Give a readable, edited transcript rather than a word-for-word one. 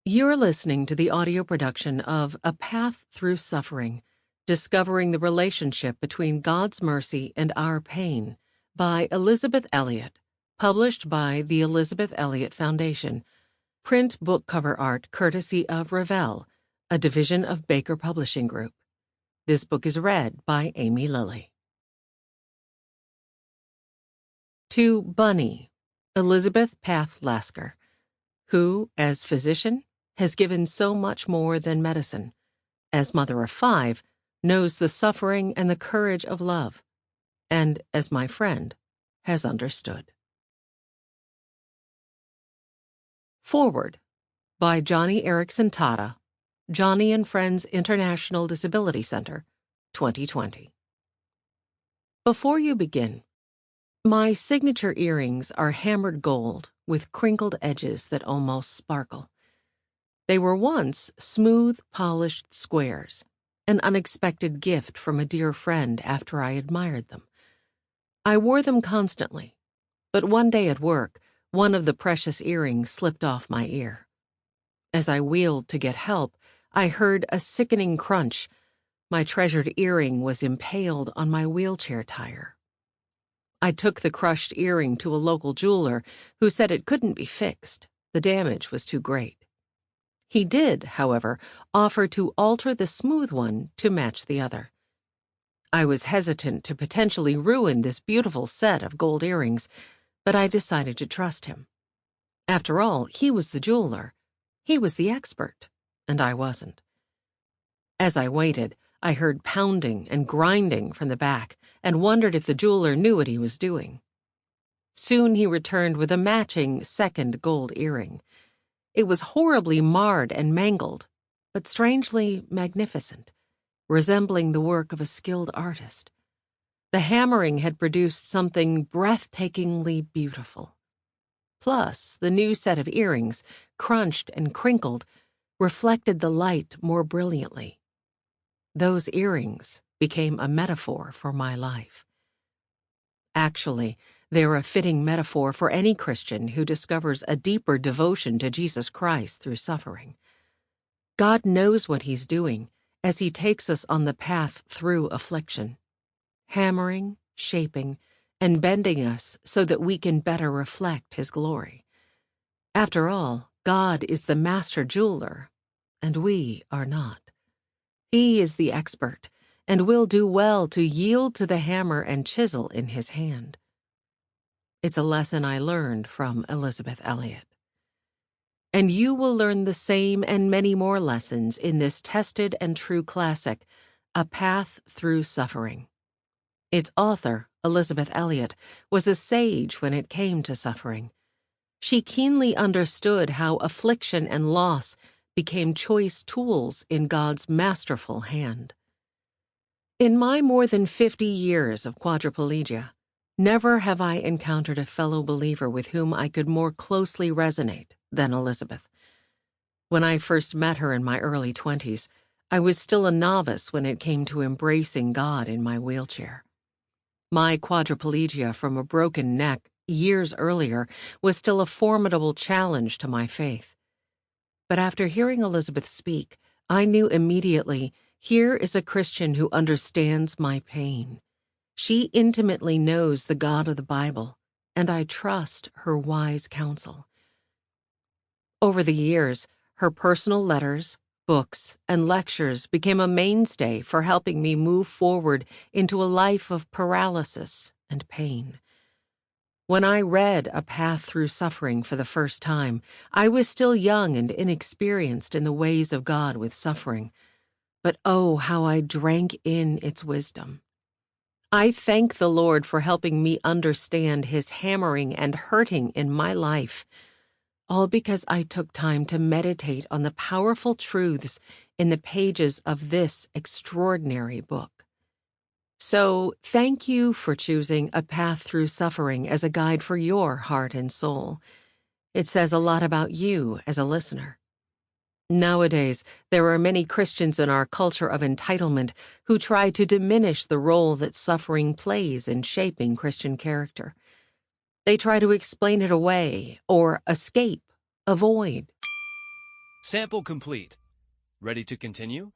You're listening to the audio production of A Path Through Suffering, Discovering the Relationship Between God's Mercy and Our Pain by Elisabeth Elliot, published by the Elisabeth Elliot Foundation. Print book cover art courtesy of Revell, a division of Baker Publishing Group. This book is read by Aimee Lilly. To Bunny, Elizabeth Path Lasker, who, as physician, has given so much more than medicine, as mother of 5, knows the suffering and the courage of love, and, as my friend, has understood. Foreword by Joni Eareckson Tada, Joni and Friends International Disability Center, 2020. Before you begin, my signature earrings are hammered gold with crinkled edges that almost sparkle. They were once smooth, polished squares, an unexpected gift from a dear friend after I admired them. I wore them constantly, but one day at work, one of the precious earrings slipped off my ear. As I wheeled to get help, I heard a sickening crunch. My treasured earring was impaled on my wheelchair tire. I took the crushed earring to a local jeweler who said it couldn't be fixed. The damage was too great. He did, however, offer to alter the smooth one to match the other. I was hesitant to potentially ruin this beautiful set of gold earrings, but I decided to trust him. After all, he was the jeweler. He was the expert, and I wasn't. As I waited, I heard pounding and grinding from the back and wondered if the jeweler knew what he was doing. Soon he returned with a matching second gold earring. It was horribly marred and mangled, but strangely magnificent, resembling the work of a skilled artist. The hammering had produced something breathtakingly beautiful. Plus, the new set of earrings, crunched and crinkled, reflected the light more brilliantly. Those earrings became a metaphor for my life. Actually, they're a fitting metaphor for any Christian who discovers a deeper devotion to Jesus Christ through suffering. God knows what He's doing as He takes us on the path through affliction, hammering, shaping, and bending us so that we can better reflect His glory. After all, God is the master jeweler, and we are not. He is the expert, and will do well to yield to the hammer and chisel in His hand. It's a lesson I learned from Elisabeth Elliot. And you will learn the same and many more lessons in this tested and true classic, A Path Through Suffering. Its author, Elisabeth Elliot, was a sage when it came to suffering. She keenly understood how affliction and loss became choice tools in God's masterful hand. In my more than 50 years of quadriplegia, never have I encountered a fellow believer with whom I could more closely resonate than Elisabeth. When I first met her in my early 20s, I was still a novice when it came to embracing God in my wheelchair. My quadriplegia from a broken neck years earlier was still a formidable challenge to my faith. But after hearing Elisabeth speak, I knew immediately, here is a Christian who understands my pain. She intimately knows the God of the Bible, and I trust her wise counsel. Over the years, her personal letters, books, and lectures became a mainstay for helping me move forward into a life of paralysis and pain. When I read A Path Through Suffering for the first time, I was still young and inexperienced in the ways of God with suffering. But oh, how I drank in its wisdom. I thank the Lord for helping me understand His hammering and hurting in my life, all because I took time to meditate on the powerful truths in the pages of this extraordinary book. So, thank you for choosing A Path Through Suffering as a guide for your heart and soul. It says a lot about you as a listener. Nowadays, there are many Christians in our culture of entitlement who try to diminish the role that suffering plays in shaping Christian character. They try to explain it away or escape, avoid. Sample complete. Ready to continue?